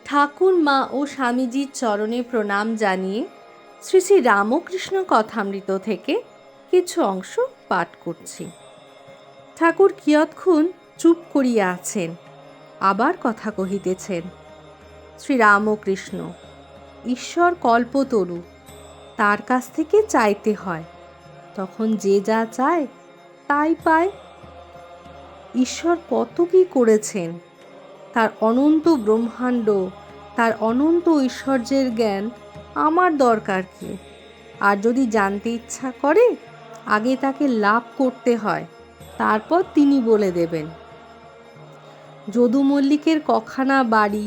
ঠাকুর মা ও স্বামীজির চরণে প্রণাম জানিয়ে শ্রী শ্রী রামকৃষ্ণ কথামৃত থেকে কিছু অংশ পাঠ করছি। ঠাকুর কিয়ৎক্ষণ চুপ করিয়া আছেন, আবার কথা কহিতেছেন। শ্রী রামকৃষ্ণ: ঈশ্বর কল্পতরু, তার কাছ থেকে চাইতে হয়, তখন যে যা চায় তাই পায়। ঈশ্বর কত কি করেছেন, তার অনন্ত ব্রহ্মাণ্ড, তার অনন্ত ঐশ্বর্যের জ্ঞান আমার দরকার কি? আর যদি জানতে ইচ্ছা করে, আগে তাকে লাভ করতে হয়, তারপর তিনি বলে দেবেন। যদু মল্লিকের কখানা বাড়ি,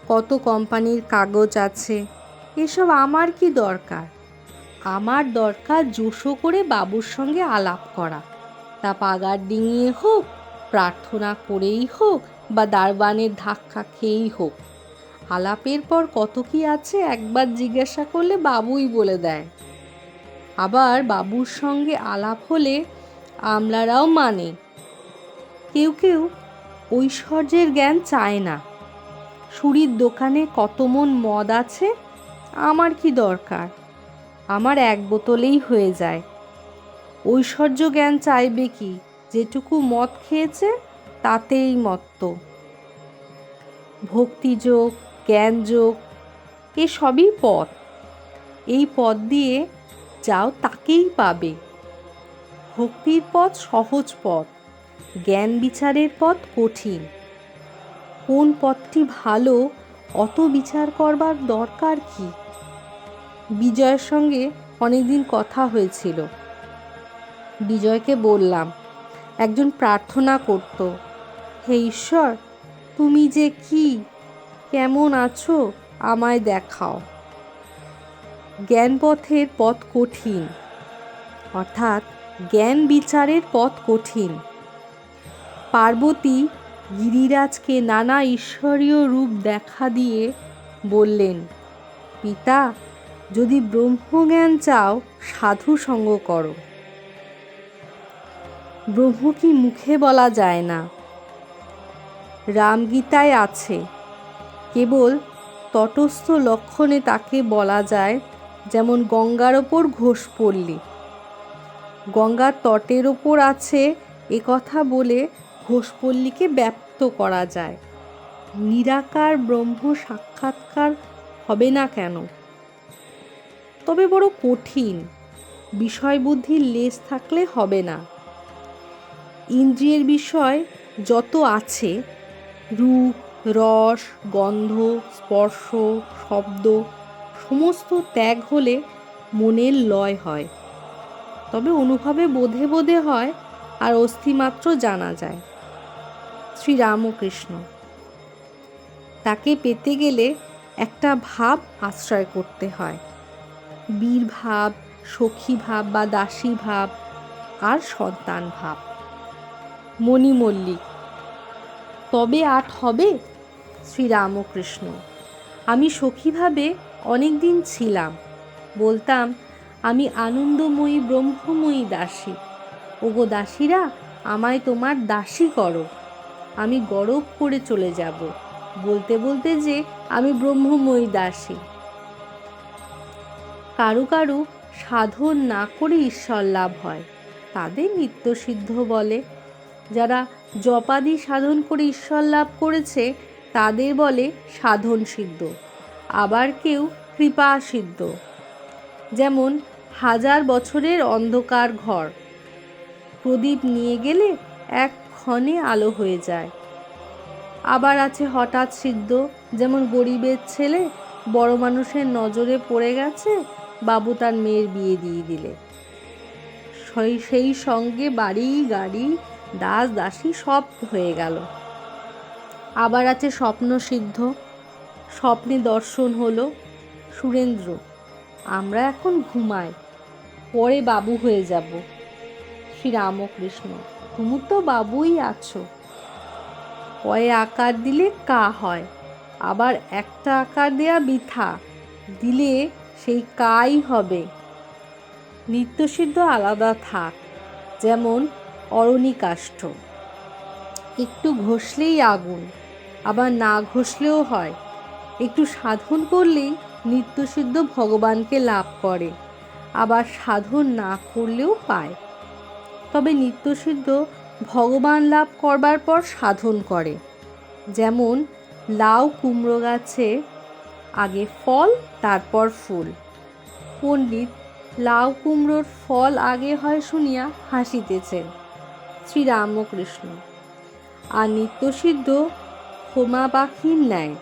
কত কোম্পানির কাগজ আছে, এসব আমার কি দরকার? আমার দরকার জোশো করে বাবুর সঙ্গে আলাপ করা, তা পাগার ডিঙিয়ে হোক, প্রার্থনা করেই হোক, বা দারবানের ধাক্কা খেয়েই হোক। আলাপের পর কত কি আছে একবার জিজ্ঞাসা করলে বাবুই বলে দেয়। আবার বাবুর সঙ্গে আলাপ হলে আমলারাও মানে। কেউ কেউ ঐশ্বর্যের জ্ঞান চায় না। সুরির দোকানে কত মন মদ আছে, আমার কি দরকার? আমার এক বোতলেই হয়ে যায়। ঐশ্বর্য জ্ঞান চাইবে কি? যেটুকু মদ খেয়েছে তাতেই মত্ত। ভক্তিযোগ, জ্ঞানযোগ, এসবই পথ। এই পথ দিয়ে যাও, তাকেই পাবে। ভক্তির পথ সহজ পথ, জ্ঞান বিচারের পথ কঠিন। কোন পথটি ভালো অত বিচার করবার দরকার কি? বিজয়ের সঙ্গে অনেকদিন কথা হয়েছিল। বিজয়কে বললাম, একজন প্রার্থনা করত, হে ঈশ্বর, তুমি যে কি, কেমন আছো, আমায় দেখাও। জ্ঞানপথের পথ কঠিন, অর্থাৎ জ্ঞান বিচারের পথ কঠিন। পার্বতী গিরিরাজকে নানা ঈশ্বরীয় রূপ দেখা দিয়ে বললেন, পিতা, যদি ব্রহ্মজ্ঞান চাও, সাধু সঙ্গ করো। ব্রহ্ম কি মুখে বলা যায় না, রামগীতায় আছে। কেবল তটস্থ লক্ষণে তাকে বলা যায়, যেমন গঙ্গার ওপর ঘোষপল্লী। গঙ্গার তটের ওপর আছে এ কথা বলে ঘোষপল্লীকে ব্যক্ত করা যায়। নিরাকার ব্রহ্ম সাক্ষাৎকার হবে না কেন? তবে বড় কঠিন, বিষয় বুদ্ধির লেশ থাকলে হবে না। ইন্দ্রিয়ের বিষয় যত আছে, রূপ, রস, গন্ধ, স্পর্শ, শব্দ, সমস্ত ত্যাগ হলে মনের লয় হয়। তবে অনুভবে বোধে বোধে হয়, আর অস্থিমাত্র জানা যায়। শ্রী রামকৃষ্ণ: তাকে পেতে গেলে একটা ভাব আশ্রয় করতে হয়, বীর ভাব, সখী ভাব বা দাসী ভাব, আর সন্তান ভাব। মণি মল্লিক: তবে আট হবে? শ্রী রামকৃষ্ণ: আমি সখীভাবে অনেক দিন ছিলাম, বলতাম, আমি আনন্দময়ী ব্রহ্মময়ী দাসী। ওগো দাসীরা, আমায় তোমার দাসী করো, আমি গরব করে চলে যাব, বলতে বলতে যে আমি ব্রহ্মময়ী দাসী। কারু কারু সাধন না করে ঈশ্বর লাভ হয়, তাদের নিত্যসিদ্ধ বলে। যারা জপাদি সাধন করে ঈশ্বর লাভ করেছে, তাদের বলে সাধন সিদ্ধ। আবার কেউ কৃপা সিদ্ধ। যেমন 1000 বছরের অন্ধকার ঘর, প্রদীপ নিয়ে গেলে এক ক্ষণে আলো হয়ে যায়। আবার আছে হঠাৎ সিদ্ধ, যেমন গরিবের ছেলে বড় মানুষের নজরে পড়ে গেছে, বাবু তার মেয়ের বিয়ে দিয়ে দিলে, সেই সঙ্গে বাড়ি গাড়ি দাস দাসী সব হয়ে গেল। আবার আছে স্বপ্ন সিদ্ধ, স্বপ্নে দর্শন হলো, সুরেন্দ্র, আমরা এখন ঘুমাই, পরে বাবু হয়ে যাব। শ্রী রামকৃষ্ণ: তুমি তো বাবুই আছো। কয়ে আকার দিলে কা হয়, আবার একটা আকার দেয়া বৃথা, দিলে সেই কাই হবে। নিত্যসিদ্ধ আলাদা থাক, যেমন অরণি কাষ্ঠ, একটু ঘষলেই আগুন, আবার না ঘষলেও হয়। একটু সাধন করলেই নিত্যসিদ্ধ ভগবানকে লাভ করে, আবার সাধন না করলেও পায়। তবে নিত্যসিদ্ধ ভগবান লাভ করবার পর সাধন করে। যেমন লাউ কুমড়ো গাছে আগে ফল তারপর ফুল। পণ্ডিত লাউ কুমড়োর ফল আগে হয় শুনিয়া হাসিতেছেন শ্রীরামকৃষ্ণ। আর নিত্যসিদ্ধ হোমা পাখির ন্যায়।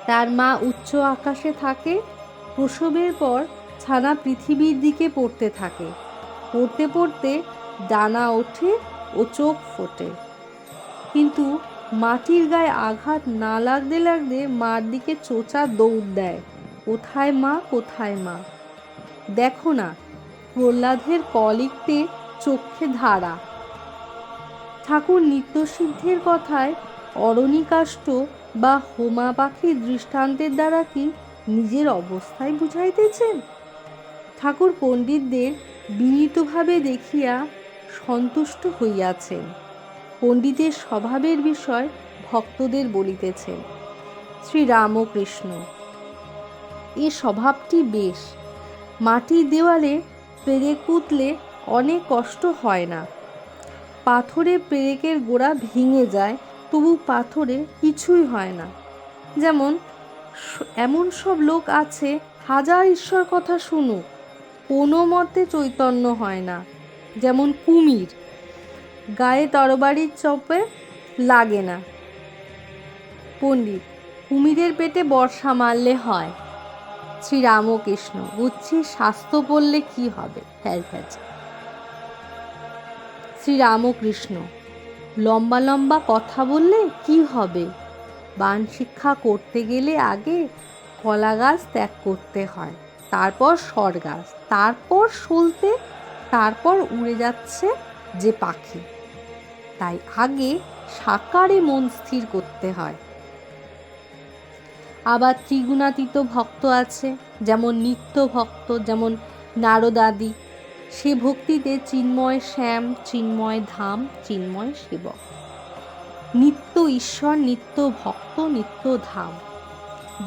তার মা উচ্চ আকাশে থাকে, প্রসবের পর ছানা পৃথিবীর দিকে পড়তে থাকে। পড়তে পড়তে ডানা ওঠে ও চোখ ফোটে, কিন্তু মাটির গায়ে আঘাত না লাগতে লাগতে মার দিকে চোঁচা দৌড় দেয়, কোথায় মা, কোথায় মা। দেখো না, প্রহ্লাদের কলিকতে চক্ষে ধারা। ঠাকুর নিত্যসিদ্ধের কথায় অরণিকাষ্ট বা হোমা পাখির দৃষ্টান্তের দ্বারা কি নিজের অবস্থায় বুঝাইতেছেন? ঠাকুর পণ্ডিতদের বিনীতভাবে দেখিয়া সন্তুষ্ট হইয়াছেন। পণ্ডিতের স্বভাবের বিষয় ভক্তদের বলিতেছেন। শ্রীরামকৃষ্ণ: এ স্বভাবটি বেশ। মাটির দেওয়ালে পেরেক পুঁতলে অনেক কষ্ট হয় না। পাথরে পেরেকের গোড়া ভেঙে যায়, তবু পাথরে কিছুই হয় না। যেমন এমন সব লোক আছে, হাজার ঈশ্বর কথা শুনুক, কোনো মতে চৈতন্য হয় না। যেমন কুমির, গায়ে তরবারির চপে লাগে না। পণ্ডিত: কুমিরের পেটে বর্ষা মারলে হয়। শ্রীরামকৃষ্ণ: বুঝছি, শাস্ত্র পড়লে কি হবে? শ্রীরামকৃষ্ণ: লম্বা লম্বা কথা বললে কি হবে? বাণ শিক্ষা করতে গেলে আগে কলা গাছ ত্যাগ করতে হয়, তারপর সর গাছ, তারপর সলতে, তারপর উড়ে যাচ্ছে যে পাখি। তাই আগে সাকারে মন স্থির করতে হয়। আবার ত্রিগুণাতীত ভক্ত আছে, যেমন নিত্য ভক্ত, যেমন নারদাদি। সে ভক্তিতে চিন্ময় শ্যাম, চিন্ময় ধাম, চিন্ময় সেবক। নিত্য ঈশ্বর, নিত্য ভক্ত, নিত্য ধাম।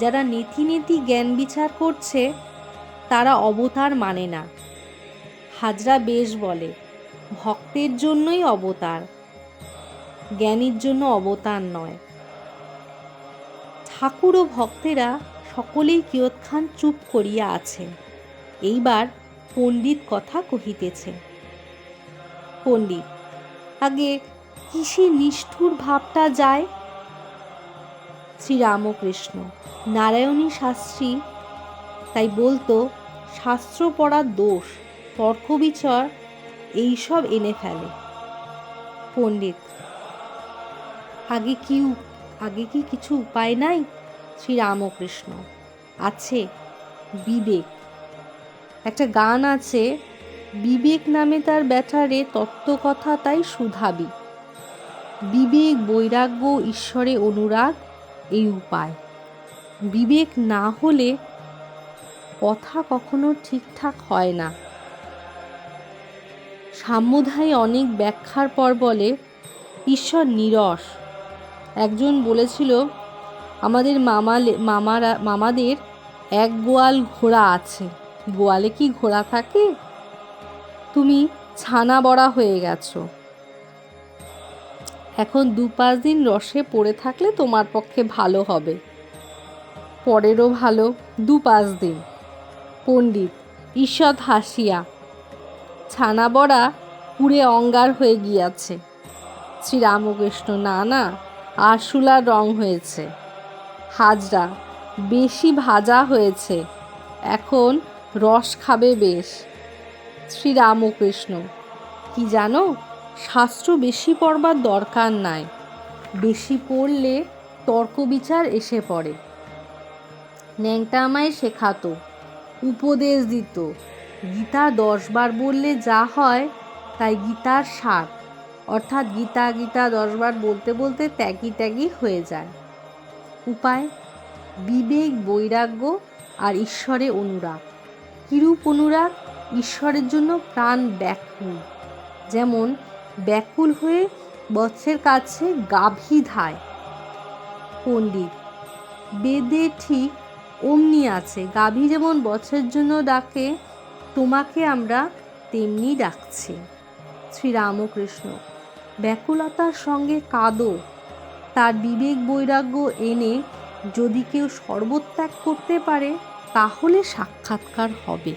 যারা নেতি নেতি জ্ঞান বিচার করছে তারা অবতার মানে না। হাজরা বেশ বলে, ভক্তের জন্যই অবতার, জ্ঞানীর জন্য অবতার নয়। ঠাকুর ও ভক্তেরা সকলেই কিয়ৎক্ষণ চুপ করিয়া আছেন। এইবার পণ্ডিত কথা কহিতেছে। পণ্ডিত: আগে কিসে নিষ্ঠুর ভাবটা যায়? শ্রীরামকৃষ্ণ: নারায়ণী শাস্ত্রী তাই বলতো, শাস্ত্র পড়ার দোষ, তর্ক বিচার এইসব এনে ফেলে। পণ্ডিত: আগে কি কিছু উপায় নাই? শ্রীরামকৃষ্ণ: আছে, বিবেক। একটা গান আছে, বিবেক নামে তার ব্যাটারে তত্ত্বকথা তাই শুধাবি। বিবেক, বৈরাগ্য, ঈশ্বরে অনুরাগ, এই উপায়। বিবেক না হলে কথা কখনো ঠিকঠাক হয় না। সাম্যধায়ী অনেক ব্যাখ্যার পর বলে, ঈশ্বর নীরস। একজন বলেছিল, আমাদের মামাদের এক গোয়াল ঘোড়া আছে। গোয়ালে কি ঘোড়া থাকে? তুমি ছানা বড়া হয়ে গেছো, এখন 2-5 দিন রসে পড়ে থাকলে তোমার পক্ষে ভালো হবে। পরেরও ভালো, 2-5 দিন। পণ্ডিত ঈষৎ হাসিয়া: ছানা বড়া পুড়ে অঙ্গার হয়ে গিয়াছে। শ্রীরামকৃষ্ণ: না না, আরশোলার রং হয়েছে। হাজরা: বেশি ভাজা হয়েছে, এখন রস খাবে বেশ। শ্রীরামকৃষ্ণ: কি জানো, শাস্ত্র বেশি পড়বার দরকার নাই। বেশি পড়লে তর্ক বিচার এসে পড়ে। ন্যাংটা আমায় শেখাতো, উপদেশ দিত। গীতা 10 বার বললে যা হয় তাই গীতার সার, অর্থাৎ গীতা 10 বার বলতে বলতে ত্যাগী হয়ে যায়। উপায়: বিবেক, বৈরাগ্য আর ঈশ্বরে অনুরাগ। কিরূপ অনুরাগ? ঈশ্বরের জন্য প্রাণ ব্যাকুল। যেমন ব্যাকুল হয়ে বৎসের কাছে গাভী ধায়। পণ্ডিত: বেদে ঠিক অমনি আছে। গাভী যেমন বছরের জন্য ডাকে, তোমাকে আমরা তেমনি ডাকছি। শ্রীরামকৃষ্ণ: ব্যাকুলতার সঙ্গে কাঁদো। তার বিবেক বৈরাগ্য এনে যদি কেউ সর্বত্যাগ করতে পারে তাহলে সাক্ষাৎকার হবে।